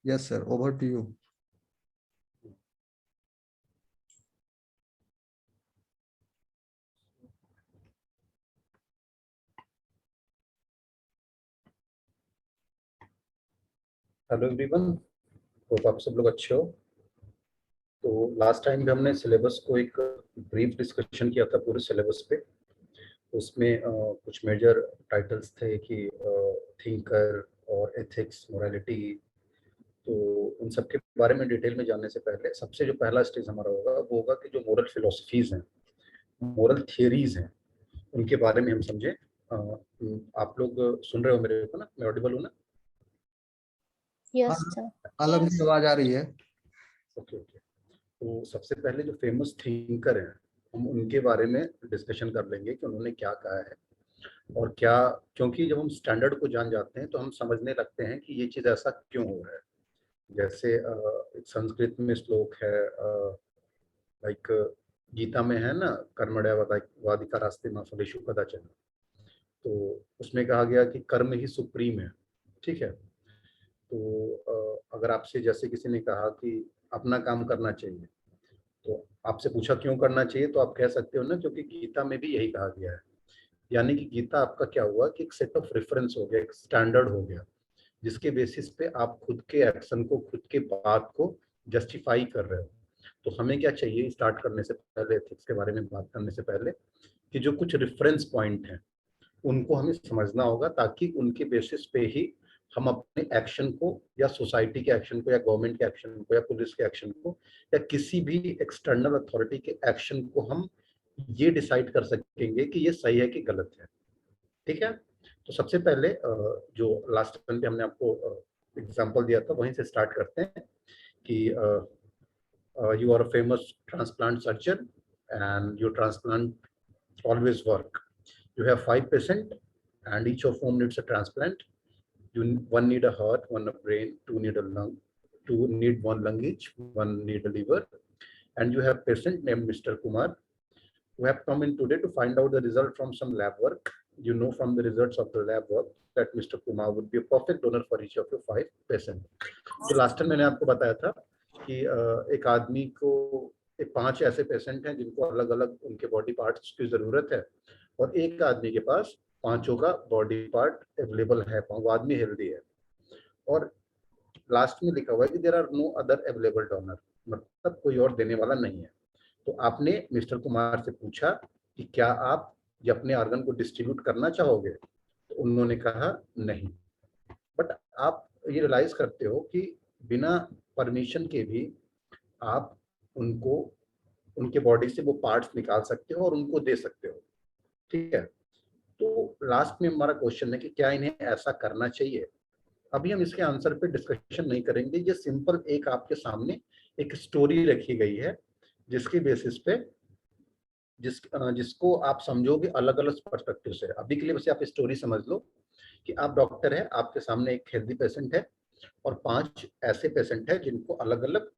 Yes, sir. Over to you. Hello everyone, hope आप सब लोग अच्छे हो। तो लास्ट टाइम भी हमने सिलेबस को एक ब्रीफ डिस्कशन किया था पूरे सिलेबस पे। उसमें कुछ मेजर टाइटल्स थे कि थिंकर और एथिक्स, मोरालिटी। तो उन सब के बारे में डिटेल में जानने से पहले सबसे जो पहला स्टेज हमारा होगा वो होगा कि जो मोरल फिलोसफीज हैं, मोरल थियरीज हैं, उनके बारे में हम समझें। आप लोग सुन रहे हो मेरे को ना? मैं ऑडिबल हूँ ना? हाँ, यस सर। आलम की आवाज आ रही है। Okay okay. तो सबसे पहले जो फेमस थिंकर हैं, हम उनके बारे में डिस्कशन कर लेंगे कि उन्होंने क्या कहा है और क्या। क्योंकि जब हम स्टैंडर्ड को जान जाते हैं तो हम समझने लगते हैं कि ये चीज़ ऐसा क्यों हो रहा है। जैसे एक संस्कृत में श्लोक है, लाइक गीता में है ना, कर्मण्य वादिका रास्ते में फलेषु कदाचन। तो उसमें कहा गया कि कर्म ही सुप्रीम है। ठीक है। तो अगर आपसे जैसे किसी ने कहा कि अपना काम करना चाहिए, तो आपसे पूछा क्यों करना चाहिए, तो आप कह सकते हो ना क्योंकि गीता में भी यही कहा गया है। यानी कि गीता आपका क्या हुआ कि एक सेट ऑफ रेफरेंस हो गया, एक स्टैंडर्ड हो गया, जिसके बेसिस पे आप खुद के एक्शन को, खुद के बात को जस्टिफाई कर रहे हो। तो हमें क्या चाहिए स्टार्ट करने से पहले, एथिक्स के बारे में बात करने से पहले, कि जो कुछ रेफरेंस पॉइंट हैं उनको हमें समझना होगा, ताकि उनके बेसिस पे ही हम अपने एक्शन को, या सोसाइटी के एक्शन को, या गवर्नमेंट के एक्शन को, या पुलिस के एक्शन को, या किसी भी एक्सटर्नल अथॉरिटी के एक्शन को हम ये डिसाइड कर सकेंगे कि ये सही है कि गलत है। ठीक है। तो सबसे पहले जो लास्ट टाइम पे हमने आपको एग्जांपल दिया था वहीं से स्टार्ट करते हैं कि you are a famous transplant surgeon and your transplant always work. You have 5 patients and each of whom needs a transplant. One need a heart, one a brain, two need a lung, two need one lung each, one need a liver. And you have patient named Mr. Kumar who have come in today to find out the result from some lab work. You know from the results of the lab work that Mr. Kumar would be a perfect donor for each of your 5 patients. तो last time मैंने आपको बताया था कि एक आदमी को 5 ऐसे पेशेंट हैं जिनको अलग अलग उनके बॉडी पार्ट्स की जरूरत है, और एक आदमी के पास पांचों का बॉडी पार्ट अवेलेबल है, वो आदमी हेल्दी है। और लास्ट में लिखा हुआ है कि there are no other available donor, मतलब कोई और देने वाला नहीं है। तो आपने मिस्टर कुमार से पूछा कि क्या आप ये अपने ऑर्गन को डिस्ट्रीब्यूट करना चाहोगे, तो उन्होंने कहा नहीं। बट आप ये रियलाइज करते हो कि बिना परमिशन के भी आप उनको, उनके बॉडी से वो पार्ट्स निकाल सकते हो और उनको दे सकते हो। ठीक है। तो लास्ट में हमारा क्वेश्चन है कि क्या इन्हें ऐसा करना चाहिए। अभी हम इसके आंसर पे डिस्कशन नहीं करेंगे, ये सिंपल एक आपके सामने एक स्टोरी रखी गई है जिसके बेसिस पे जिसको आप समझोगे अलग अलग पर्सपेक्टिव से। अभी के लिए बस आप स्टोरी समझ लो कि आप डॉक्टर है, आपके सामने एक हेल्दी पेशेंट है और 5 ऐसे पेशेंट है जिनको अलग अलग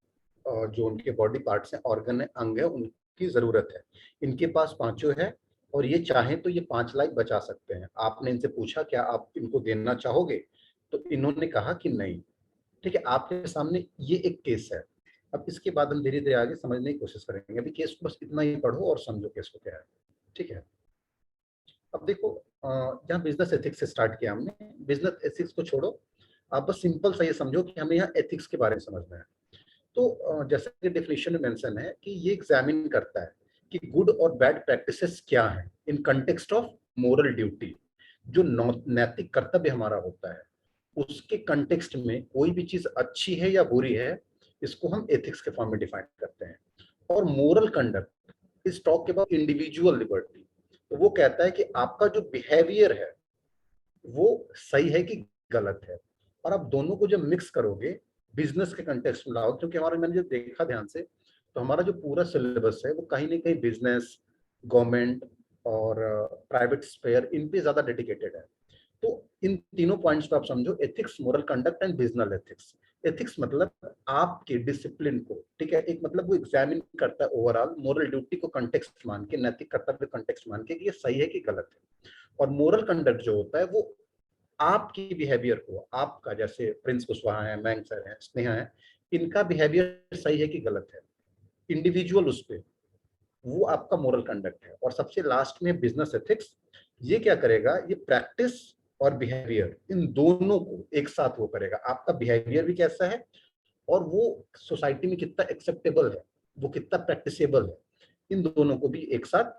जो उनके बॉडी पार्ट्स हैं, ऑर्गन है, अंग है, उनकी जरूरत है। इनके पास पांचों है और ये चाहें तो ये 5 लाख बचा सकते हैं। आपने इनसे पूछा क्या आप इनको देना चाहोगे, तो इन्होंने कहा कि नहीं। ठीक है। आपके सामने ये एक केस है। अब इसके बाद हम धीरे धीरे आगे समझने की कोशिश करेंगे। अभी केस को बस इतना ही पढ़ो और समझो केस को क्या है। ठीक है। अब देखो, यहाँ बिजनेस एथिक्स से स्टार्ट किया हमने। बिजनेस एथिक्स को छोड़ो, आप बस सिंपल सा ये समझो कि हमें यहाँ एथिक्स के बारे में समझना है। तो जैसे कि डेफिनेशन में मेंशन है कि ये एग्जामिन करता है कि गुड और बैड प्रैक्टिसेस क्या है in context of moral duty. जो नैतिक कर्तव्य हमारा होता है उसके कंटेक्स्ट में कोई भी चीज अच्छी है या बुरी है, इसको हम एथिक्स के फॉर्म में डिफाइन करते हैं। और moral conduct is talk about individual liberty. तो वो कहता है कि आपका जो बिहेवियर है वो सही है कि गलत है। और आप दोनों को जब मिक्स करोगे, बिजनेस के कंटेक्स्ट में लाओ, क्योंकि हमारा, मैंने जब देखा ध्यान से, तो हमारा जो पूरा सिलेबस है वो कहीं ना कहीं बिजनेस, गवर्नमेंट और प्राइवेट स्फेयर, इन पे ज्यादा डेडिकेटेड है। तो इन तीनों पॉइंट्स को आप समझो, ethics, moral conduct and business ethics. Ethics मतलब आपके डिसिप्लिन को, ठीक है, एक मतलब वो एग्जामिन करता है ओवरऑल मोरल ड्यूटी को कंटेक्स्ट मान के, नैतिक कर्तव्य कंटेक्स्ट मान के कि ये सही है कि गलत है। और मोरल कंडक्ट जो होता है वो आपकी बिहेवियर को, आपका जैसे प्रिंस कुशवाहा है, मैंग सर है, स्नेहा है, इनका बिहेवियर सही है कि गलत है, इंडिविजुअल उस पे, वो आपका मोरल कंडक्ट है। और सबसे लास्ट में बिजनेस एथिक्स, ये क्या करेगा, ये प्रैक्टिस और बिहेवियर इन दोनों को एक साथ वो करेगा। आपका बिहेवियर भी कैसा है और वो सोसाइटी में कितना एक्सेप्टेबल है, वो कितना प्रैक्टिसेबल है, इन दोनों को भी एक साथ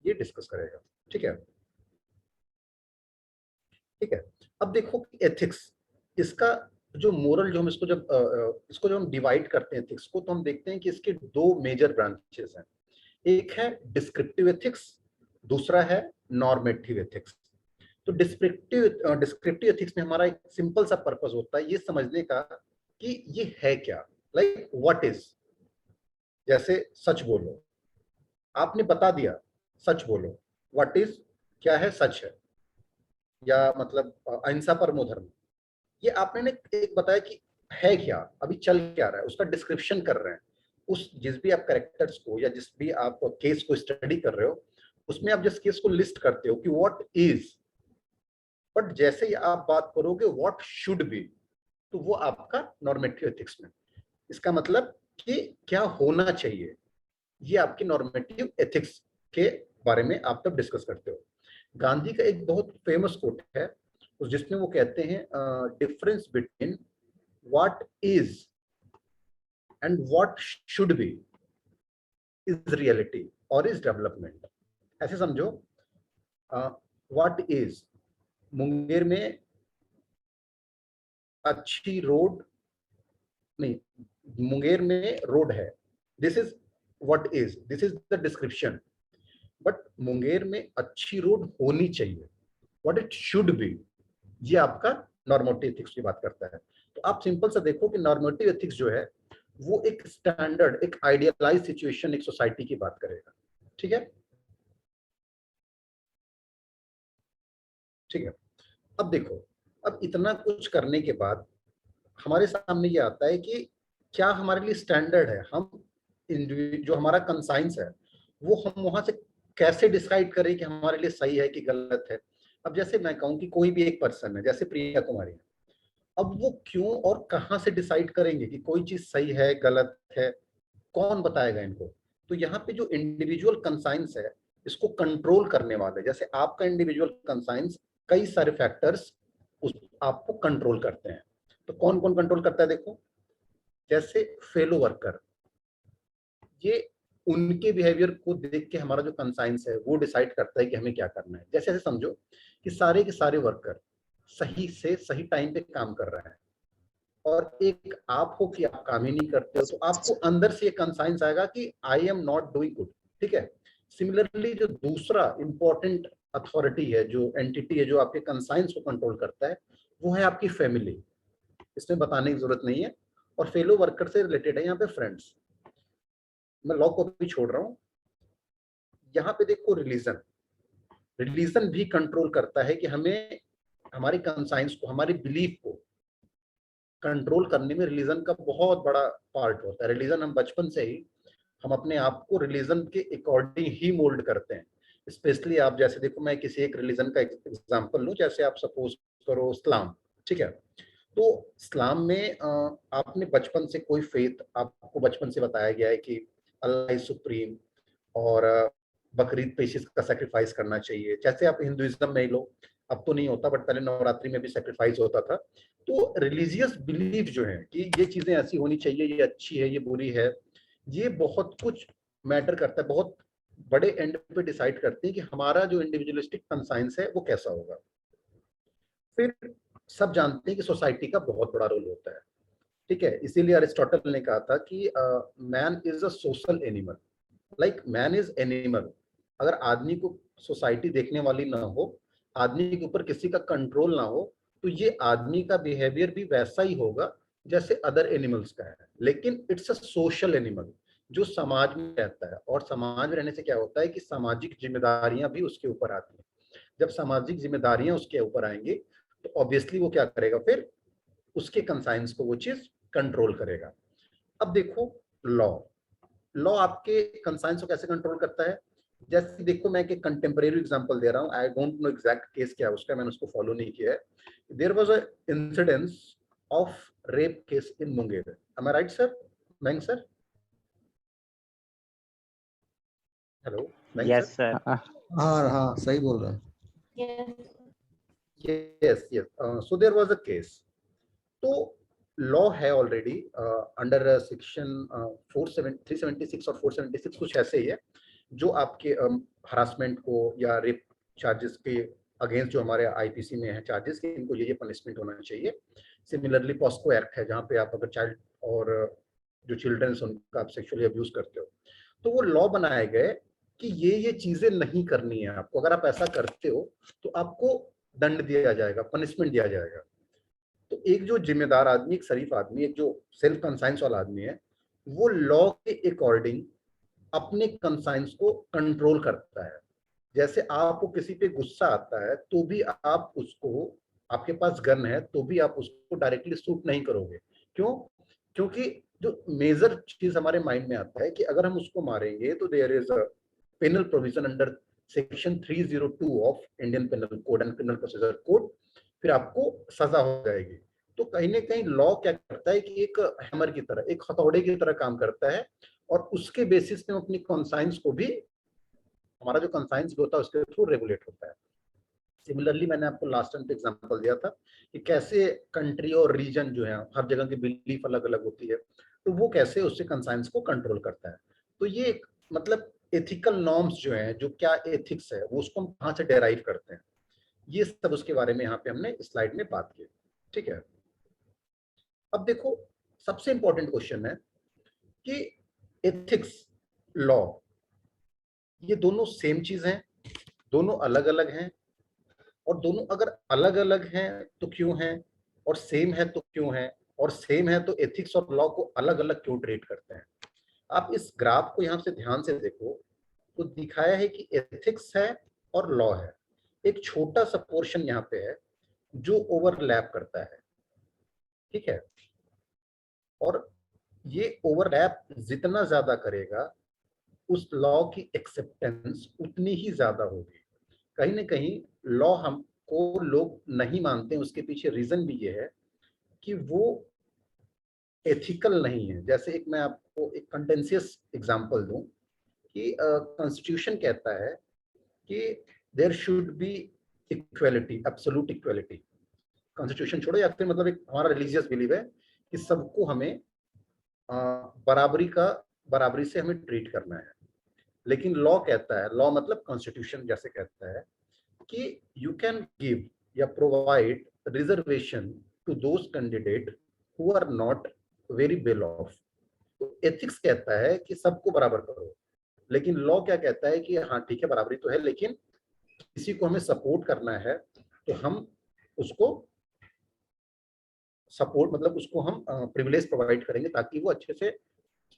ये डिस्कस करेगा। ठीक है, ठीक है। अब देखो एथिक्स, इसका जो मोरल, जो हम इसको जब हम डिवाइड करते हैं एथिक्स को, तो हम देखते हैं कि इसके दो मेजर ब्रांचेस हैं। एक है डिस्क्रिप्टिव एथिक्स, दूसरा है नॉर्मेटिव एथिक्स। तो डिस्क्रिप्टिव एथिक्स में हमारा एक सिंपल सा पर्पस होता है ये समझने का कि ये है क्या, लाइक व्हाट इज। जैसे सच बोलो, आपने बता दिया सच बोलो, व्हाट इज क्या है, सच है, या मतलब अहिंसा परमो धर्म, ये आपने ने एक बताया कि है क्या, अभी चल क्या रहा है, उसका डिस्क्रिप्शन कर रहे हैं। उस जिस भी आप कैरेक्टर्स को या जिस भी आप केस को स्टडी कर रहे हो, उसमें आप जिस केस को लिस्ट करते हो कि व्हाट इज, बट जैसे ही आप बात करोगे व्हाट शुड बी, तो वो आपका नॉर्मेटिव एथिक्स में, इसका मतलब कि क्या होना चाहिए, ये आपकी नॉर्मेटिव एथिक्स के बारे में आप तब डिस्कस करते हो। गांधी का एक बहुत फेमस कोट है जिसमें वो कहते हैं difference between what is and what should be is reality और इज डेवलपमेंट। ऐसे समझो, व्हाट इज, मुंगेर में अच्छी रोड नहीं, मुंगेर में रोड है, this is what is, this is the description. But Munger में अच्छी रोड होनी चाहिए, व्हाट इट शुड बी, ये आपका नॉर्मेटिव एथिक्स की बात करता है। तो आप सिंपल सा देखो कि नॉर्मेटिव एथिक्स जो है वो एक स्टैंडर्ड, एक आइडियलाइज सिचुएशन, एक सोसाइटी की बात करेगा। ठीक है, ठीक है। अब देखो, अब इतना कुछ करने के बाद हमारे सामने ये आता है कि क्या हमारे लिए स्टैंडर्ड है, हम जो हमारा कंसाइंस है वो हम वहां से कैसे डिसाइड करें कि हमारे लिए सही है कि गलत है। अब जैसे मैं कहूँ कि कोई भी एक पर्सन है, जैसे प्रिया कुमारी है, अब वो क्यों और कहाँ से डिसाइड करेंगे कि कोई चीज सही है गलत है, कौन बताएगा इनको। तो यहाँ पे जो इंडिविजुअल कंसाइंस है, इसको कंट्रोल करने वाले, जैसे आपका इंडिविजुअल कंसाइंस कई सारे फैक्टर्स उस आपको कंट्रोल करते हैं। तो कौन कौन कंट्रोल करता है देखो, जैसे फेलो वर्कर, ये उनके बिहेवियर को देख के हमारा जो कंसाइंस है वो डिसाइड करता है कि हमें क्या करना है। जैसे ऐसे समझो कि सारे के सारे वर्कर सही से सही टाइम पे काम कर रहे हैं, और एक आप हो कि आप काम ही नहीं करते हो, तो आपको अंदर से ये कंसाइंस आएगा कि I am not doing good. ठीक है, सिमिलरली जो दूसरा इंपॉर्टेंट अथॉरिटी है, जो एंटिटी है जो आपके कंसाइंस को कंट्रोल करता है, वो है आपकी फैमिली, इसमें बताने की जरूरत नहीं है। और फेलो वर्कर से रिलेटेड है यहाँ पे फ्रेंड्स। मैं लॉ को भी छोड़ रहा हूँ, यहाँ पे देखो रिलीजन, रिलीजन भी कंट्रोल करता है कि हमें हमारी कंसाइंस को, हमारी बिलीफ को कंट्रोल करने में रिलीजन का बहुत बड़ा पार्ट होता है। रिलीजन, हम बचपन से ही हम अपने आप को रिलीजन के अकॉर्डिंग ही मोल्ड करते हैं। स्पेशली आप जैसे देखो, मैं किसी एक रिलीजन का एग्जांपल लूं, जैसे आप सपोज करो इस्लाम। ठीक है, तो इस्लाम में आपने बचपन से कोई फेथ, आपको बचपन से बताया गया है कि अल्लाह इज सुप्रीम, और बकरीद पे इसका सेक्रीफाइस करना चाहिए। जैसे आप हिंदुइज्म में ही लो, अब तो नहीं होता बट पहले नवरात्रि में भी सेक्रीफाइस होता था। तो रिलीजियस बिलीफ जो है कि ये चीजें ऐसी होनी चाहिए, ये अच्छी है, ये बुरी है, ये बहुत कुछ मैटर करता है, बहुत बड़े एंड पे डिसाइड करते हैं कि हमारा जो इंडिविजुअलिस्टिक कंसाइंस है वो कैसा होगा। फिर सब जानते हैं कि सोसाइटी का बहुत बड़ा रोल होता है। ठीक है, इसीलिए अरिस्टोटल ने कहा था कि man is a social animal, like man is animal. अगर आदमी को सोसाइटी देखने वाली ना हो, आदमी के ऊपर किसी का कंट्रोल ना हो, तो ये आदमी का बिहेवियर भी वैसा ही होगा जैसे अदर एनिमल्स का है। लेकिन इट्स अ सोशल एनिमल जो समाज में रहता है, और समाज में रहने से क्या होता है कि सामाजिक जिम्मेदारियां भी उसके ऊपर आती हैं। जब सामाजिक जिम्मेदारियां उसके ऊपर आएंगी तो ऑब्वियसली वो क्या करेगा, फिर उसके कंसाइंस को वो चीज कंट्रोल करेगा। अब देखो लॉ, लॉ आपके कंसाइंस को कैसे कंट्रोल करता है। जैसे देखो मैं एक कंटेम्परेरी एग्जांपल दे रहा हूँ, I don't know exact case क्या है उसका, मैंने उसको फॉलो नहीं किया है। There was a incidence of rape case in Munger, am I right sir, Mayank sir? Hello Mayank yes sir? Sir. हाँ हाँ सही बोल रहे हैं। Yes yes, so there was a case. तो लॉ है ऑलरेडी अंडर सेक्शन 376 और 476 कुछ ऐसे ही है, जो आपके हरासमेंट को या रेप चार्जेस के अगेंस्ट जो हमारे आईपीसी में है चार्जेस कि इनको ये पनिशमेंट होना चाहिए। सिमिलरली पॉस्को एक्ट है, जहाँ पे आप अगर चाइल्ड और जो चिल्ड्रंस उनका आप सेक्सुअली अब्यूज करते हो, तो वो लॉ बनाए गए कि ये चीजें नहीं करनी है आपको, अगर आप ऐसा करते हो तो आपको दंड दिया जाएगा, पनिशमेंट दिया जाएगा। तो एक जो जिम्मेदार आदमी, एक शरीफ आदमी, एक जो सेल्फ कंसाइंस वाला आदमी है, वो लॉ के अकॉर्डिंग अपने कंसाइंस को कंट्रोल करता है। जैसे आपको किसी पे गुस्सा आता है तो भी आप उसको, आपके पास गन है तो भी आप उसको डायरेक्टली शूट नहीं करोगे। क्यों? क्योंकि जो मेजर चीज हमारे माइंड में आता है कि अगर हम उसको मारेंगे तो there is a penal provision under section 302 of Indian penal code and penal procedure code, फिर आपको सजा हो जाएगी। तो कहीं ना कहीं लॉ क्या करता है कि एक हैमर की तरह, एक हथौड़े की तरह काम करता है, और उसके बेसिस पे हम अपनी कॉन्साइंस को भी, हमारा जो कंसाइंस भी होता है उसके थ्रू रेगुलेट होता है। सिमिलरली मैंने आपको लास्ट टाइम पे एग्जांपल दिया था कि कैसे कंट्री और रीजन जो है, हर जगह की बिलीफ अलग अलग होती है, तो वो कैसे उससे कंसाइंस को कंट्रोल करता है। तो ये मतलब एथिकल नॉर्म्स जो हैं, जो क्या एथिक्स है, वो उसको हम कहाँ से डेराइव करते हैं, ये सब उसके बारे में यहाँ पे हमने स्लाइड में बात की। ठीक है, अब देखो सबसे इंपॉर्टेंट क्वेश्चन है कि एथिक्स, लॉ, ये दोनों सेम चीज हैं, दोनों अलग अलग हैं, और दोनों अगर अलग अलग हैं तो क्यों हैं, और सेम है तो क्यों है, और सेम है तो एथिक्स और लॉ को अलग अलग क्यों ट्रीट करते हैं। आप इस ग्राफ को यहाँ से ध्यान से देखो तो दिखाया है कि एथिक्स है और लॉ है, एक छोटा सा पोर्शन यहाँ पे है जो ओवरलैप करता है। ठीक है, और ये ओवरलैप जितना ज्यादा करेगा उस लॉ की एक्सेप्टेंस उतनी ही ज्यादा होगी। कहीं ना कहीं लॉ हमको लोग नहीं मानते, उसके पीछे रीजन भी ये है कि वो एथिकल नहीं है। जैसे एक मैं आपको एक कंटेंशियस एग्जांपल दूं कि कॉन्स्टिट्यूशन कहता है कि there should be equality, absolute equality. Constitution छोड़ो, या फिर मतलब एक हमारा रिलीजियस बिलीव है कि सबको हमें बराबरी से हमें ट्रीट करना है। लेकिन लॉ कहता है, लॉ मतलब कॉन्स्टिट्यूशन जैसे कहता है कि यू कैन गिव या provide reservation to those candidate who are not very well off. तो एथिक्स कहता है कि सबको बराबर करो, लेकिन लॉ क्या कहता है कि हाँ ठीक है बराबरी तो है, लेकिन किसी को हमें सपोर्ट करना है तो हम उसको सपोर्ट, मतलब उसको हम प्रिविलेज प्रोवाइड करेंगे ताकि वो अच्छे से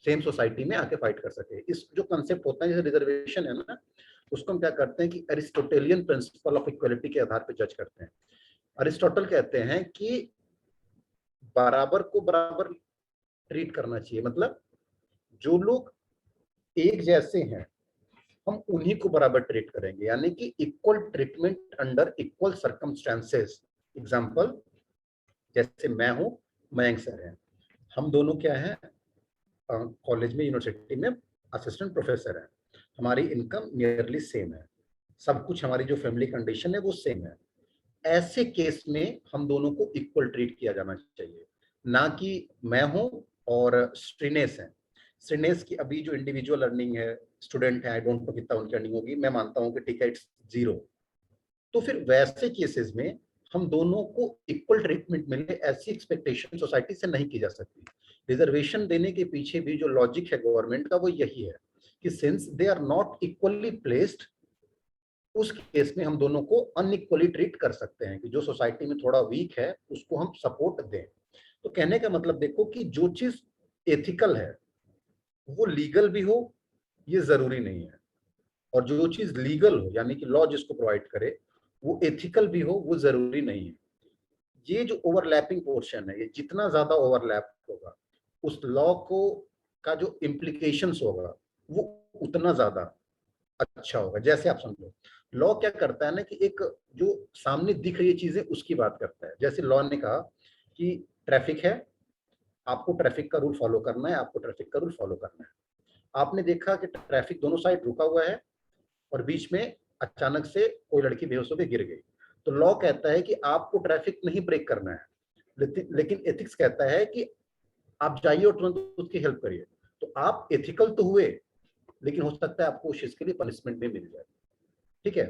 सेम सोसाइटी में आके फाइट कर सके। इस जो कंसेप्ट होता है जैसे रिजर्वेशन है ना, उसको हम क्या करते हैं कि एरिस्टोटेलियन प्रिंसिपल ऑफ इक्वालिटी के आधार पर जज करते हैं। अरिस्टोटल कहते हैं कि बराबर को बराबर ट्रीट करना चाहिए, मतलब जो लोग एक जैसे हैं हम उन्हीं को बराबर ट्रीट करेंगे, यानी कि equal treatment under equal circumstances. Example, जैसे मैं हूं, मयंक सर हैं, हम दोनों क्या हैं, कॉलेज में, यूनिवर्सिटी में असिस्टेंट प्रोफेसर हैं, हमारी इनकम नियरली सेम है, सब कुछ हमारी जो फैमिली कंडीशन है वो सेम है। ऐसे केस में हम दोनों को इक्वल ट्रीट किया जाना चाहिए, ना कि मैं हूं और श्रीनेश है। श्रीनेश की अभी जो इंडिविजुअल अर्निंग है, स्टूडेंट है, आई डोंट नो कितना उनकी अर्निंग होगी, मैं मानता हूं कि ठीक है इट्स 0। तो फिर वैसे केसेस में हम दोनों को इक्वल ट्रीटमेंट मिले, ऐसी एक्सपेक्टेशन सोसाइटी से नहीं की जा सकती। रिजर्वेशन देने के पीछे भी जो लॉजिक है गवर्नमेंट का वो यही है कि since they are not equally placed, उस केस में हम दोनों को अनइक्वली ट्रीट कर सकते हैं कि जो सोसाइटी में थोड़ा वीक है उसको हम सपोर्ट दें। तो कहने का मतलब देखो कि जो चीज एथिकल है वो लीगल भी हो, ये जरूरी नहीं है, और जो चीज लीगल हो यानी कि लॉ जिसको प्रोवाइड करे वो एथिकल भी हो, वो जरूरी नहीं है। ये जो ओवरलैपिंग पोर्शन है, ये जितना ज्यादा ओवरलैप होगा उस लॉ को का जो इम्प्लीकेशंस होगा वो उतना ज्यादा अच्छा होगा। जैसे आप समझो, लॉ क्या करता है ना कि एक जो सामने दिख रही चीजें उसकी बात करता है। जैसे लॉ ने कहा कि ट्रैफिक है, आपको ट्रैफिक का रूल फॉलो करना है, आपको ट्रैफिक का रूल फॉलो करना है। आपने देखा कि ट्रैफिक दोनों साइड रुका हुआ है और बीच में अचानक से कोई लड़की बेहोश होकर गिर गई, तो लॉ कहता है कि आपको ट्रैफिक नहीं ब्रेक करना है, लेकिन एथिक्स कहता है कि आप जाइए और तुरंत उसकी हेल्प करिए। तो आप एथिकल तो हुए, लेकिन हो सकता है आपको उस चीज के लिए पनिशमेंट भी मिल जाए। ठीक है,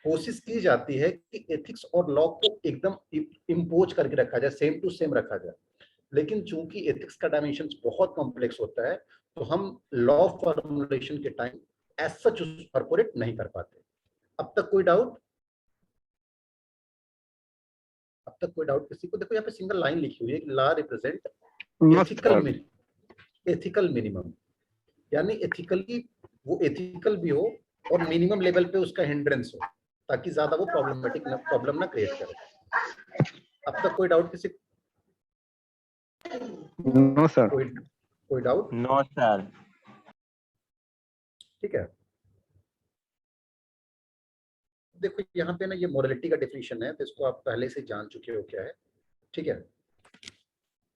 कोशिश की जाती है कि एथिक्स और लॉ को एकदम इम्पोज करके रखा जाए, सेम टू सेम रखा जाए। लेकिन चूंकि एथिक्स का डायमेंशन बहुत कॉम्प्लेक्स होता है, तो हम लॉ फॉर्मुलेशन के टाइम एज सच कॉर्पोरेट नहीं कर पाते। अब तक कोई डाउट? अब तक कोई डाउट किसी को? देखो यहाँ पे सिंगल लाइन लिखी हुई है कि law represent ethical ethical minimum, यानी एथिकली वो एथिकल भी हो और मिनिमम लेवल पे उसका हिंड्रेंस हो, ताकि ज्यादा वो प्रॉब्लम ना क्रिएट करे। अब तक कोई डाउट किसी? No sir. कोई डाउट? No sir. ठीक है, देखो यहाँ पे ना ये मोरालिटी का डेफिनेशन है, तो इसको आप पहले से जान चुके हो क्या है। ठीक है,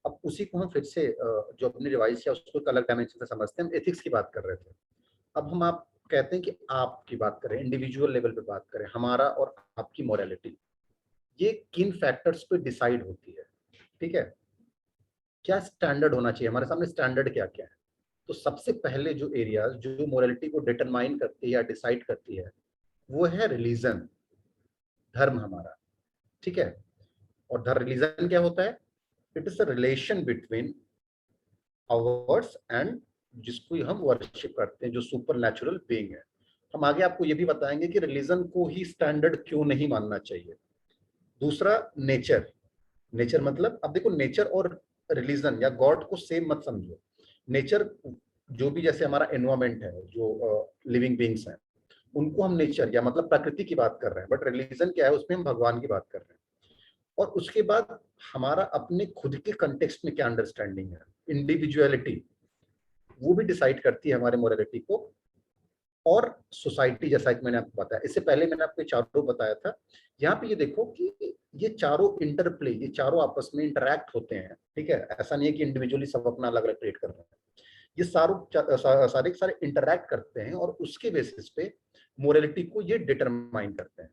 अब उसी को हम फिर से जो अपनी रिवाइज है उसको एक अलग डायमेंशन से समझते हैं। हम एथिक्स की बात कर रहे थे, अब हम आप कहते हैं कि आपकी बात करें, इंडिविजुअल लेवल पे बात करें, हमारा और आपकी मोरालिटी ये किन फैक्टर्स पे डिसाइड होती है। ठीक है, क्या स्टैंडर्ड होना चाहिए, हमारे सामने स्टैंडर्ड क्या क्या है। तो सबसे पहले जो एरियाज जो मोरालिटी को डिटरमाइन करती है या डिसाइड करती है, वो है रिलीजन, धर्म हमारा। ठीक है, और द रिलीजन क्या होता है? It is the relation between hours and जिसको हम वर्शिप करते हैं, जो सुपर नेचुरल बीइंग है। हम आगे आपको ये भी बताएंगे कि रिलीजन को ही स्टैंडर्ड क्यों नहीं मानना चाहिए। दूसरा, नेचर। नेचर मतलब, अब देखो नेचर और रिलीजन या गॉड को सेम मत समझो। नेचर जो भी, जैसे हमारा एनवायरमेंट है, जो लिविंग बीइंग्स हैं, उनको हम नेचर या मतलब प्रकृति की बात कर रहे हैं, बट रिलीजन क्या है, उसमें हम भगवान की बात कर रहे हैं। और उसके बाद हमारा अपने खुद के कंटेक्स्ट में क्या अंडरस्टैंडिंग है, इंडिविजुअलिटी, वो भी डिसाइड करती है हमारे मोरालिटी को। और सोसाइटी, जैसा कि मैंने आपको बताया, इससे पहले मैंने आपको चारों बताया था। यहाँ पे ये देखो कि ये चारों इंटरप्ले, ये चारों आपस में इंटरैक्ट होते हैं। ठीक है, ऐसा नहीं है कि इंडिविजुअली सब अपना अलग अलग क्रिएट कर रहे हैं, ये सारे के सारे इंटरैक्ट करते हैं और उसके बेसिस पे मोरालिटी को ये डिटरमाइन करते हैं।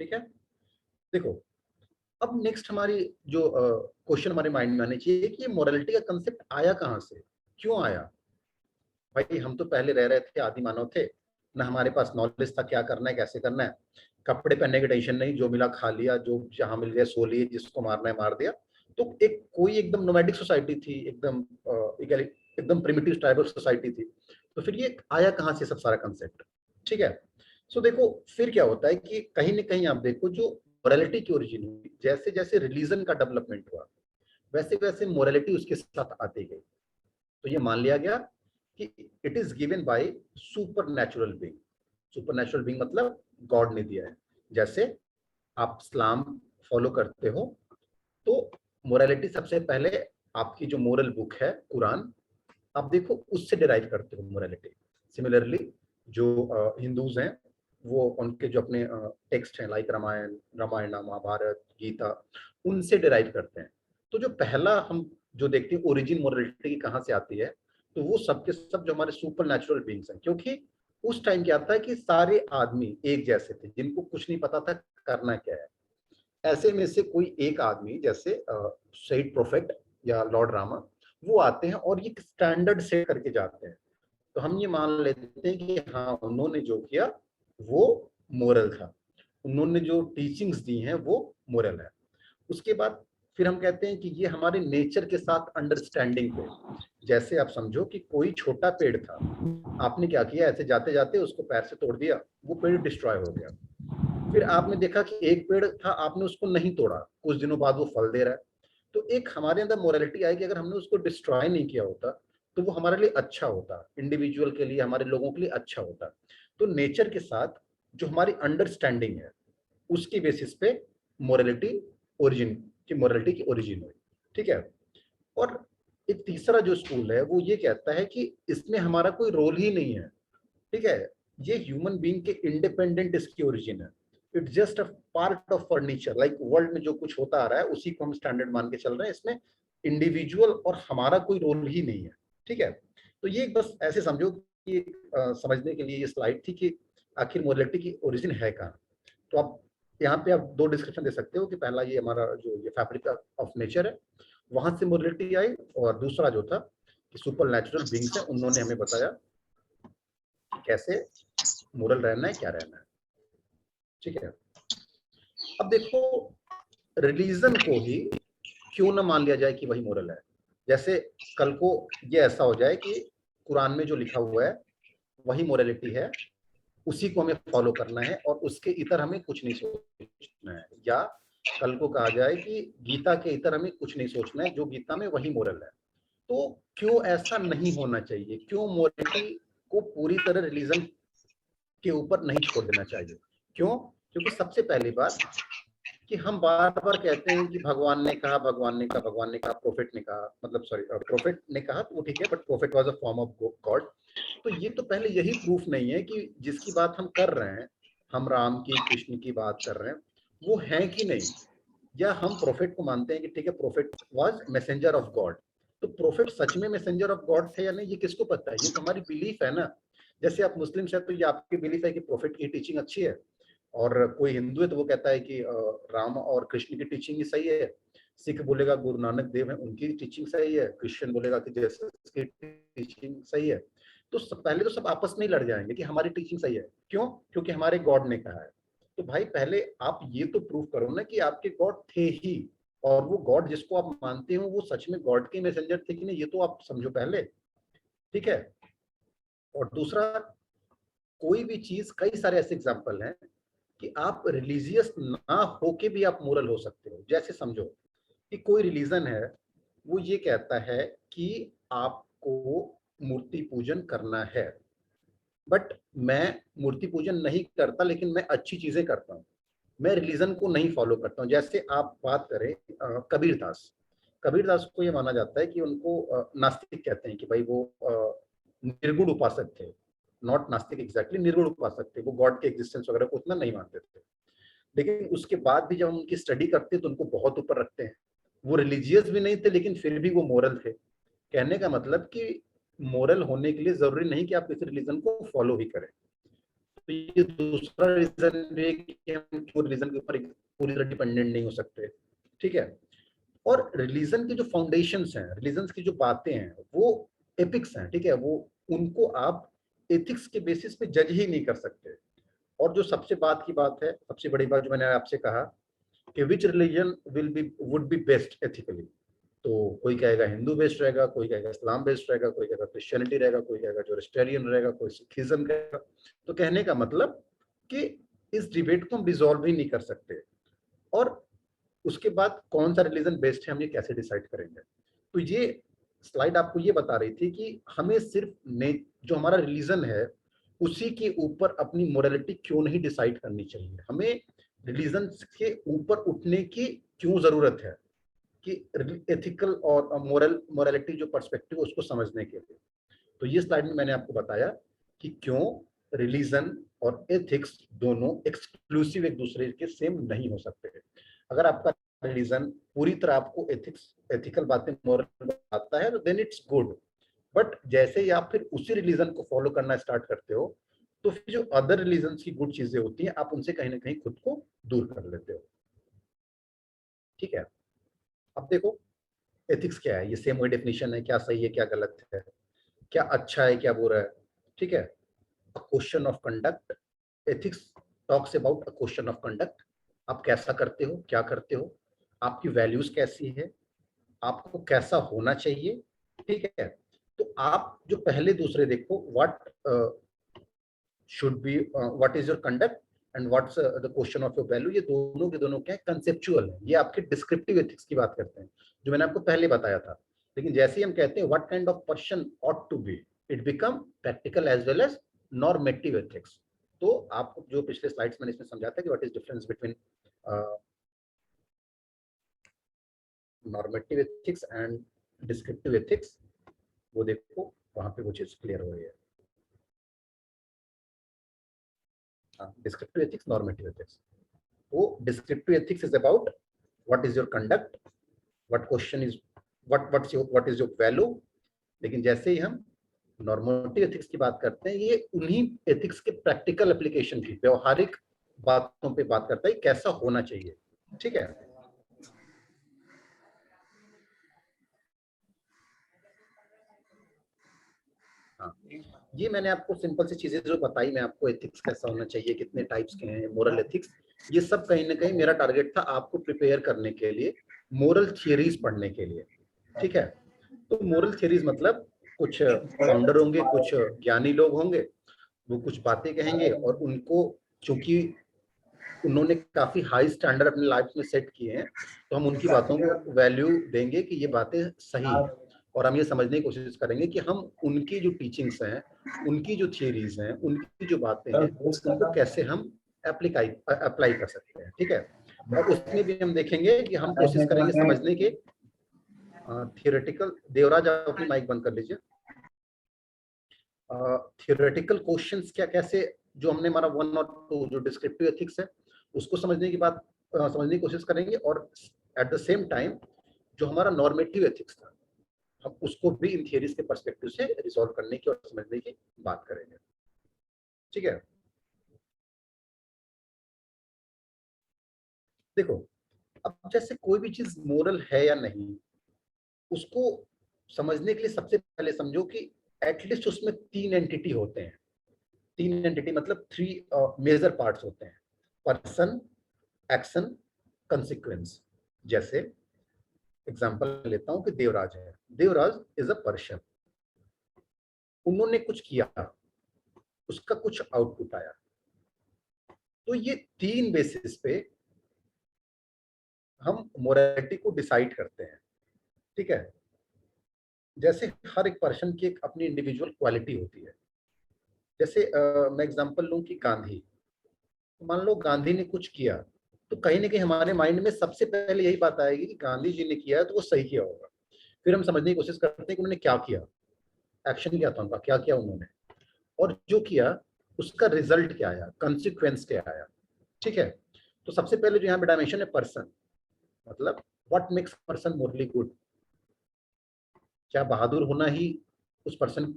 ठीक है, देखो अब नेक्स्ट हमारी जो क्वेश्चन हमारे माइंड में आने चाहिए कि ये मोरालिटी का कंसेप्ट आया कहाँ से, क्यों आया। भाई हम तो पहले रह रहे थे, आदि मानव थे ना, हमारे पास नॉलेज था क्या करना है कैसे करना है, कपड़े पहनने की टेंशन नहीं, जो मिला खा लिया, जो जहां मिल गया सो लिए, जिसको मारना है मार दिया। तो एक कोई एकदम नोमैडिक सोसाइटी थी, एकदम प्रिमिटिव ट्राइबल सोसाइटी थी। तो फिर ये आया कहाँ से सब सारा कंसेप्ट। ठीक है, सो देखो फिर क्या होता है कि कहीं ना कहीं आप देखो जो मोरालिटी की ओरिजिन हुई, जैसे जैसे रिलीजन का डेवलपमेंट हुआ, वैसे वैसे मोरालिटी उसके साथ आती गई। तो ये मान लिया गया कि it is given by super natural being. Super natural being मतलब गॉड ने दिया है। जैसे आप इस्लाम फॉलो करते हो, तो मोरालिटी सबसे पहले आपकी जो मोरल बुक है कुरान, आप देखो उससे डिराइव करते हो मोरालिटी। सिमिलरली जो हिंदूज हैं, वो उनके जो अपने टेक्स्ट हैं लाइक रामायण, महाभारत, गीता, उनसे डिराइव करते हैं। तो जो पहला हम जो देखते हैं ओरिजिन मोरालिटी की कहाँ से आती है, तो वो सबके सब जो हमारे सुपर नेचुरल बीइंग्स हैं। क्योंकि उस टाइम क्या था कि सारे आदमी एक जैसे थे, जिनको कुछ नहीं पता था करना क्या है। ऐसे में से कोई एक आदमी, जैसे शहीद प्रोफेट या लॉर्ड रामा, वो आते हैं और ये स्टैंडर्ड सेट करके जाते हैं। तो हम ये मान लेते हैं कि हाँ, उन्होंने जो किया वो मोरल था, उन्होंने जो टीचिंग्स दी हैं वो मोरल है। उसके बाद फिर हम कहते हैं कि ये हमारे नेचर के साथ अंडरस्टैंडिंग पे, जैसे आप समझो कि कोई छोटा पेड़ था, आपने क्या किया, ऐसे जाते जाते उसको पैर से तोड़ दिया, वो पेड़ डिस्ट्रॉय हो गया। फिर आपने देखा कि एक पेड़ था, आपने उसको नहीं तोड़ा, कुछ दिनों बाद वो फल दे रहा है। तो एक हमारे अंदर मोरालिटी आई कि अगर हमने उसको डिस्ट्रॉय नहीं किया होता तो वो हमारे लिए अच्छा होता, इंडिविजुअल के लिए, हमारे लोगों के लिए अच्छा होता। तो नेचर के साथ जो हमारी अंडरस्टैंडिंग है, उसकी बेसिस पे मोरालिटी ओरिजिन की मोरालिटी की ओरिजिन हुई। ठीक है, और एक तीसरा जो स्कूल है वो ये कहता है कि इसमें हमारा कोई रोल ही नहीं है, ठीक है, ये ह्यूमन बीइंग के इंडिपेंडेंट इसकी ओरिजिन है, it's just a part of furniture, like world में जो कुछ होता आ रहा है उसी को हम स्टैंडर्ड मान के चल रहे हैं, इसमें इंडिविजुअल और हमारा कोई रोल ही नहीं है, ठीक है। तो ये बस ऐसे समझो कि समझने के लिए ये स्लाइड थी कि आखिर मोरालिटी की ओरिजिन है कहाँ। तो आप यहाँ पे आप दो डिस्क्रिप्शन दे सकते हो कि पहला ये हमारा जो ये फैब्रिक ऑफ नेचर है वहां से मोरालिटी आई, और दूसरा जो था कि सुपर नेचुरल बींग्स है उन्होंने हमें बताया कि कैसे मोरल रहना है, क्या रहना है, ठीक है। अब देखो, रिलीजन को ही क्यों ना मान लिया जाए कि वही मोरल है। जैसे कल को ये ऐसा हो जाए कि कुरान में जो लिखा हुआ है वही मोरालिटी है, उसी को हमें फॉलो करना है और उसके इतर हमें कुछ नहीं सोचना है, या कल को कहा जाए कि गीता के इतर हमें कुछ नहीं सोचना है, जो गीता में वही मोरल है। तो क्यों ऐसा नहीं होना चाहिए, क्यों मोरालिटी को पूरी तरह रिलीजन के ऊपर नहीं छोड़ देना चाहिए? क्यों? क्योंकि सबसे पहली बात कि हम बार बार कहते हैं कि भगवान ने कहा, भगवान ने कहा, भगवान ने कहा, प्रोफेट ने कहा, मतलब सॉरी प्रोफेट ने कहा तो वो ठीक है, but prophet was a form of God. तो ये तो पहले यही प्रूफ नहीं है कि जिसकी बात हम कर रहे हैं, हम राम की, कृष्ण की बात कर रहे हैं, वो है कि नहीं। या हम प्रोफेट को मानते हैं कि ठीक है prophet was messenger of God, तो प्रोफेट सच में मैसेंजर ऑफ गॉड थे या नहीं, ये किसको पता है? ये तो हमारी बिलीफ है ना। जैसे आप मुस्लिम्स है तो ये आपकी बिलीफ है कि प्रोफेट की टीचिंग अच्छी है, और कोई हिंदू है तो वो कहता है कि राम और कृष्ण की टीचिंग ही सही है, सिख बोलेगा गुरु नानक देव है उनकी टीचिंग सही है, क्रिश्चियन बोलेगा कि जीसस की टीचिंग सही है। तो पहले तो सब आपस में ही लड़ जाएंगे कि हमारी टीचिंग सही है, क्यों? क्योंकि हमारे गॉड ने कहा है। तो भाई पहले आप ये तो प्रूव करो ना कि आपके गॉड थे ही, और वो गॉड जिसको आप मानते हो वो सच में गॉड के मैसेंजर थे कि नहीं, ये तो आप समझो पहले, ठीक है। और दूसरा, कोई भी चीज, कई सारे ऐसे एग्जांपल हैं कि आप रिलीजियस ना होके भी आप मोरल हो सकते हो। जैसे समझो कि कोई रिलीजन है, वो ये कहता है कि आपको मूर्ति पूजन करना है, बट मैं मूर्ति पूजन नहीं करता लेकिन मैं अच्छी चीजें करता हूँ, मैं रिलीजन को नहीं फॉलो करता हूँ। जैसे आप बात करें कबीरदास, कबीरदास को ये माना जाता है कि उनको नास्तिक कहते हैं कि भाई वो निर्गुण उपासक थे, नॉट नास्तिक एग्जैक्टली, निर्गुण उपासक थे, वो गॉड के एग्जिस्टेंस वगैरह को उतना नहीं मानते थे। लेकिन उसके बाद भी जब हम उनकी स्टडी करते हैं तो उनको बहुत ऊपर रखते हैं। वो रिलीजियस भी नहीं थे लेकिन फिर भी वो मोरल थे। कहने का मतलब कि मोरल होने के लिए जरूरी नहीं कि आप किसी रिलीजन को फॉलो ही करें। तो ये दूसरा रीजन भी है कि हम रिलीजन के ऊपर पूरी तरह डिपेंडेंट नहीं हो सकते, ठीक है। और रिलीजन की जो फाउंडेशंस हैं, रिलीजन की जो बातें हैं, वो एथिक्स हैं, ठीक है, वो उनको आप एथिक्स के बेसिस पे जज ही नहीं कर सकते। और जो सबसे बात की बात है, सबसे बड़ी बात जो मैंने आपसे कहा कि विच religion will be would be best ethically, तो कोई कहेगा हिंदू बेस्ड रहेगा, कोई कहेगा इस्लाम बेस्ड रहेगा, कोई कहेगा क्रिश्चियनिटी रहेगा, कोई कहेगा जोरेस्ट्रियन रहेगा, कोई सिखिज्म रहेगा। तो कहने का मतलब कि इस डिबेट को हम रिजॉल्व ही नहीं कर सकते। और उसके बाद कौन सा रिलीजन बेस्ट है हम ये कैसे डिसाइड करेंगे? तो ये स्लाइड आपको ये बता रही थी कि हमें सिर्फ जो हमारा रिलीजन है उसी के ऊपर अपनी मोरालिटी क्यों नहीं डिसाइड करनी चाहिए, हमें रिलीजन के ऊपर उठने की क्यों जरूरत है कि एथिकल और मोरालिटी जो पर्सपेक्टिव उसको समझने के लिए। तो ये स्लाइड में मैंने आपको बताया कि क्यों रिलीजन और एथिक्स दोनों एक्सक्लूसिव एक दूसरे के सेम नहीं हो सकते। अगर आपका रिलीजन पूरी तरह आपको एथिक्स, एथिकल बातें, मोरल बताता है तो देन इट्स गुड, बट जैसे ही आप फिर उसी रिलीजन को फॉलो करना स्टार्ट करते हो तो फिर जो अदर रिलीजन की गुड चीजें होती हैं आप उनसे कहीं ना कहीं खुद को दूर कर लेते हो, ठीक है। अब देखो एथिक्स क्या है, ये सेम वही डेफिनेशन है, क्या सही है क्या गलत है, क्या अच्छा है क्या बुरा है, ठीक है। A question of conduct, ethics talks about a question of conduct, आप कैसा करते हो, क्या करते हो, आपकी वैल्यूज कैसी है, आपको कैसा होना चाहिए, ठीक है। तो आप जो पहले दूसरे देखो, what should be, what is your conduct and what's the question of your value, ये दोनों के दोनों क्या है, कंसेप्चुअल है। ये आपके डिस्क्रिप्टिव एथिक्स की बात करते हैं जो मैंने आपको पहले बताया था। लेकिन जैसे ही हम कहते हैं what kind of person ought to be, it become practical as well as normative ethics. तो आपको जो पिछले स्लाइड्स मैंने इसमें समझाया था कि what is difference between normative ethics and descriptive ethics, वो देखो वहां पे वो चीज क्लियर हो रही है। Descriptive ethics, normative ethics. वो descriptive ethics is about what is your conduct, what question is what is your value. लेकिन जैसे ही हम नॉर्मेटिव एथिक्स की बात करते हैं, ये उन्हीं एथिक्स के प्रैक्टिकल एप्लीकेशन की, व्यवहारिक बातों पे बात करता है कैसा होना चाहिए। ठीक है, हाँ, ये मैंने आपको सिंपल सी चीजें जो बताई, मैं आपको एथिक्स कैसा होना चाहिए, कितने टाइप्स के हैं मोरल एथिक्स, ये सब कहीं ना कहीं मेरा टारगेट था आपको प्रिपेयर करने के लिए, मोरल थियरीज पढ़ने के लिए। ठीक है, तो मोरल थियरीज मतलब कुछ फाउंडर होंगे, कुछ ज्ञानी लोग होंगे, वो कुछ बातें कहेंगे और उनको, चूंकि उन्होंने काफी हाई स्टैंडर्ड अपनी लाइफ में सेट किए हैं, तो हम उनकी बातों को वैल्यू देंगे कि ये बातें सही हैं, और हम ये समझने की कोशिश करेंगे कि हम उनकी जो टीचिंग्स हैं, उनकी जो थियरीज हैं, उनकी जो बातें हैं, उनको कैसे हम अप्लाई कर सकते हैं। ठीक है, और उसमें भी हम देखेंगे कि हम कोशिश करेंगे समझने के थियोरेटिकल, देवराज आप अपनी माइक बंद कर लीजिए, थियोरेटिकल क्वेश्चंस क्या, कैसे जो हमने हमारा 1 और 2 जो डिस्क्रिप्टिव एथिक्स है उसको समझने की बात समझने की कोशिश करेंगे, और एट द सेम टाइम जो हमारा नॉर्मेटिव एथिक्स था हम उसको भी इन थियरीज के पर्सपेक्टिव से रिजॉल्व करने की और समझने की बात करेंगे। ठीक है, देखो, अब जैसे कोई भी चीज मोरल है या नहीं, उसको समझने के लिए सबसे पहले समझो कि एटलीस्ट उसमें 3 एंटिटी होते हैं। 3 एंटिटी मतलब 3 मेजर पार्ट्स होते हैं, पर्सन, एक्शन, कंसिक्वेंस। जैसे एग्जांपल लेता हूं कि देवराज है, देवराज इज अ पर्सन, उन्होंने कुछ किया, उसका कुछ आउटपुट आया, तो ये 3 बेसिस पे हम मोरालिटी को डिसाइड करते हैं। ठीक है, जैसे हर एक पर्सन की एक अपनी इंडिविजुअल क्वालिटी होती है। जैसे मैं एग्जांपल लूं कि गांधी, मान लो गांधी ने कुछ किया, तो कहीं ना कहीं हमारे माइंड में सबसे पहले यही बात आएगी कि गांधी जी ने किया है तो वो सही किया होगा। फिर हम समझने की कोशिश करते हैं कि उन्होंने क्या किया, एक्शन क्या था उनका, क्या किया उन्होंने, और जो किया उसका रिजल्ट क्या आया, कंसिक्वेंस क्या आया। ठीक है, तो सबसे पहले जो यहाँ पे डायमेंशन है पर्सन, मतलब what makes person morally good, क्या बहादुर होना ही उस पर्सन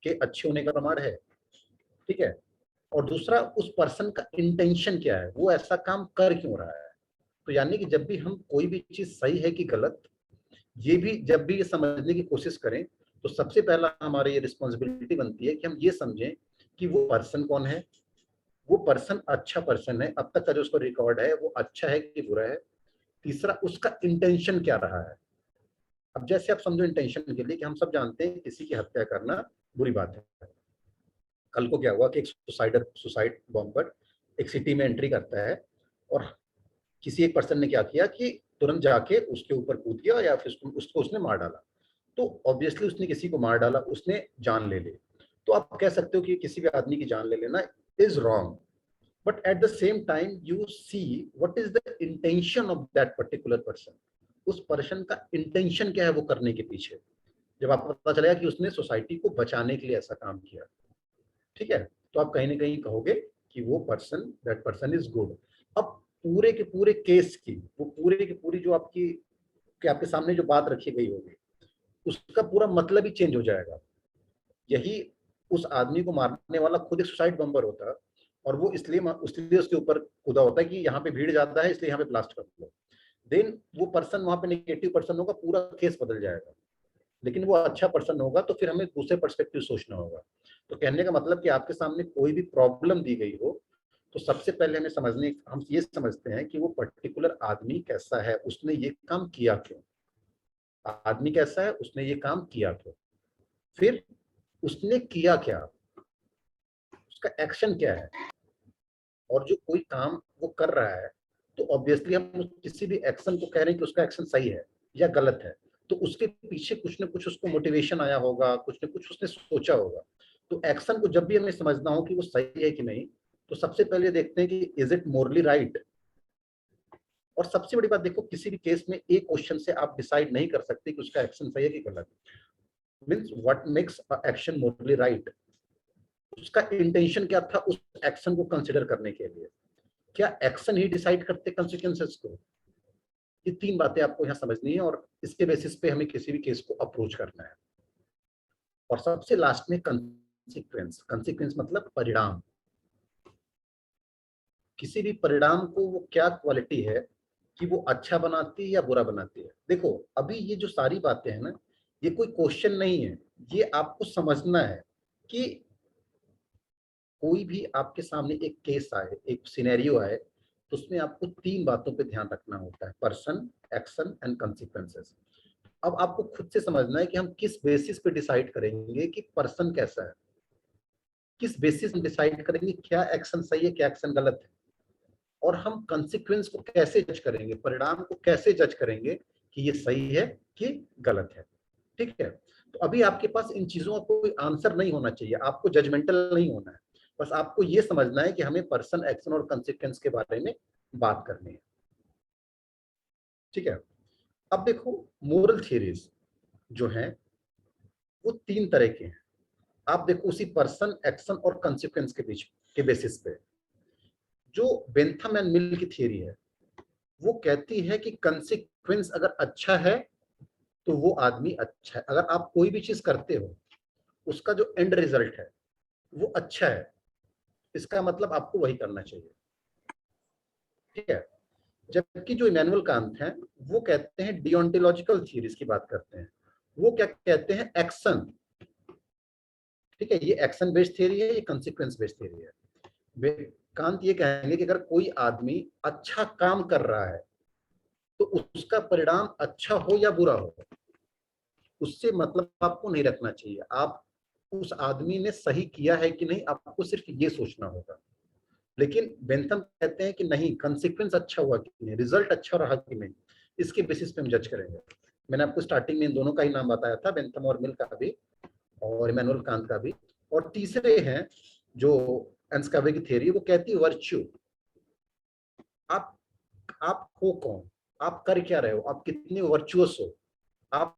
के अच्छे होने का प्रमाण है। ठीक है, और दूसरा उस पर्सन का इंटेंशन क्या है, वो ऐसा काम कर क्यों रहा है। तो यानी कि जब भी हम कोई भी चीज सही है कि गलत, ये भी जब भी ये समझने की कोशिश करें, तो सबसे पहला हमारी ये रिस्पॉन्सिबिलिटी बनती है कि हम ये समझें कि वो पर्सन कौन है, वो पर्सन अच्छा पर्सन है, अब तक का जो उसका रिकॉर्ड है वो अच्छा है कि बुरा है। तीसरा उसका इंटेंशन क्या रहा है। अब जैसे आप समझो इंटेंशन के लिए कि हम सब जानते हैं किसी की हत्या करना बुरी बात है। कल को क्या हुआ कि एक सुसाइड बॉम्बर एक सिटी में एंट्री करता है, और किसी एक पर्सन ने क्या किया कि तुरंत जाके उसके ऊपर कूद गया या फिर उसको उसने मार डाला। तो ऑब्वियसली उसने किसी को मार डाला, उसने जान ले ली। तो आप कह सकते हो कि किसी भी आदमी की जान ले लेना is wrong, but at the same time you see what is the intention of that particular person. उस पर्सन का इंटेंशन क्या है वो करने के पीछे, जब आपको पता चलेगा कि उसने सोसाइटी को बचाने के लिए ऐसा काम किया, ठीक है, तो आप कहीं ना कहीं कहोगे कि वो person, that person is good. अब पूरे के पूरे केस की, वो पूरे की पूरी जो आपकी, कि आपके सामने जो बात रखी गई होगी, उसका पूरा मतलब ही चेंज हो जाएगा। यही उस आदमी को मारने वाला खुद एक सुसाइड बम्बर होता है, और वो इसलिए उसके ऊपर कूदा होता है कि यहाँ पे भीड़ ज्यादा है इसलिए यहाँ पे ब्लास्ट कर दो। देन वो पर्सन वहां पे नेगेटिव पर्सन होगा, पूरा केस बदल जाएगा। लेकिन वो अच्छा पर्सन होगा तो फिर हमें दूसरे पर्सपेक्टिव सोचना होगा। तो कहने का मतलब कि आपके सामने कोई भी प्रॉब्लम दी गई हो, तो सबसे पहले हम ये समझते हैं कि वो पर्टिकुलर आदमी कैसा है, उसने ये काम किया क्यों, आदमी कैसा है, उसने ये काम किया क्यों, फिर उसने किया क्या, उसका एक्शन क्या है। और जो कोई काम वो कर रहा है, तो ऑब्वियसली हम किसी भी एक्शन को कह रहे हैं कि उसका एक्शन सही है या गलत है, तो उसके पीछे कुछ ना कुछ उसको मोटिवेशन आया होगा, कुछ ना कुछ उसने सोचा होगा। तो एक्शन को जब भी हमें समझना हो कि वो सही है कि नहीं, तो सबसे पहले देखते हैं कि इज इट मोरली राइट, और सबसे बड़ी बात देखो, किसी भी केस में एक क्वेश्चन से आप डिसाइड नहीं कर सकते कि उसका एक्शन सही है कि गलत। Means what makes action Morli right, उसका इंटेंशन क्या था उस एक्शन को कंसिडर करने के लिए, क्या एक्शन ही डिसाइड करते कॉन्सिक्वेंसेस को। ये तीन बातें आपको यहाँ समझनी है और इसके बेसिस पे हमें किसी भी केस को अप्रोच करना है। और सबसे लास्ट में कंसिक्वेंस, कंसिक्वेंस मतलब परिणाम। किसी भी परिणाम को वो क्या क्वालिटी है कि वो अच्छा बनाती है या बुरा बनाती है। देखो अभी ये जो सारी बातें हैं ना, ये कोई क्वेश्चन नहीं है, ये आपको समझना है कि कोई भी आपके सामने एक केस आए, एक सिनेरियो आए, तो उसमें आपको तीन बातों पे ध्यान रखना होता है, पर्सन, एक्शन एंड कंसिक्वेंसेस। अब आपको खुद से समझना है कि हम किस बेसिस पे डिसाइड करेंगे कि पर्सन कैसा है, किस बेसिस में डिसाइड करेंगे क्या एक्शन सही है क्या एक्शन गलत है, और हम कंसिक्वेंस को कैसे जज करेंगे, परिणाम को कैसे जज करेंगे कि ये सही है कि गलत है। ठीक है, तो अभी आपके पास इन चीजों का कोई आंसर नहीं होना चाहिए, आपको जजमेंटल नहीं होना है, बस आपको ये समझना है कि हमें पर्सन, एक्शन और कंसिक्वेंस के बारे में बात करनी है। ठीक है, अब देखो मोरल थियरीज जो हैं वो तीन तरह के हैं। आप देखो उसी पर्सन, एक्शन और कंसिक्वेंस के बीच के बेसिस पे जो बेंथम एंड मिल की थियरी है, वो कहती है कि कंसिक्वेंस अगर अच्छा है तो वो आदमी अच्छा है। अगर आप कोई भी चीज करते हो उसका जो एंड रिजल्ट है वो अच्छा है, इसका मतलब आपको वही करना चाहिए। ठीक है, जबकि जो इमैनुअल कांत हैं वो कहते हैं, डियोंटोलॉजिकल थ्योरीज की बात करते हैं, वो क्या कहते हैं, एक्शन। ठीक है, ये एक्शन बेस्ड थ्योरी है, ये कंसिक्वेंस बेस्ड थ्योरी है। कांत ये कहेंगे कि अगर कोई आदमी अच्छा काम कर रहा है तो उसका परिणाम अच्छा हो या बुरा हो, उससे मतलब आपको नहीं रखना चाहिए। आप उस आदमी ने सही किया है कि नहीं, आपको सिर्फ ये सोचना होगा। लेकिन बेंथम कहते हैं कि नहीं, कंसिक्वेंस अच्छा हुआ कि नहीं, रिजल्ट अच्छा रहा कि नहीं, इसके बेसिस पे हम जज करेंगे। मैंने आपको स्टार्टिंग में इन दोनों का ही नाम बताया था, बेंथम और मिल का भी और इमैनुअल कांत का भी। और तीसरे हैं जो एंस्कावे की थ्योरी, वो कहती है वर्च्यू। आप हो कौन, आप कर क्या रहे हो, आप कितने वर्चुअस हो, आप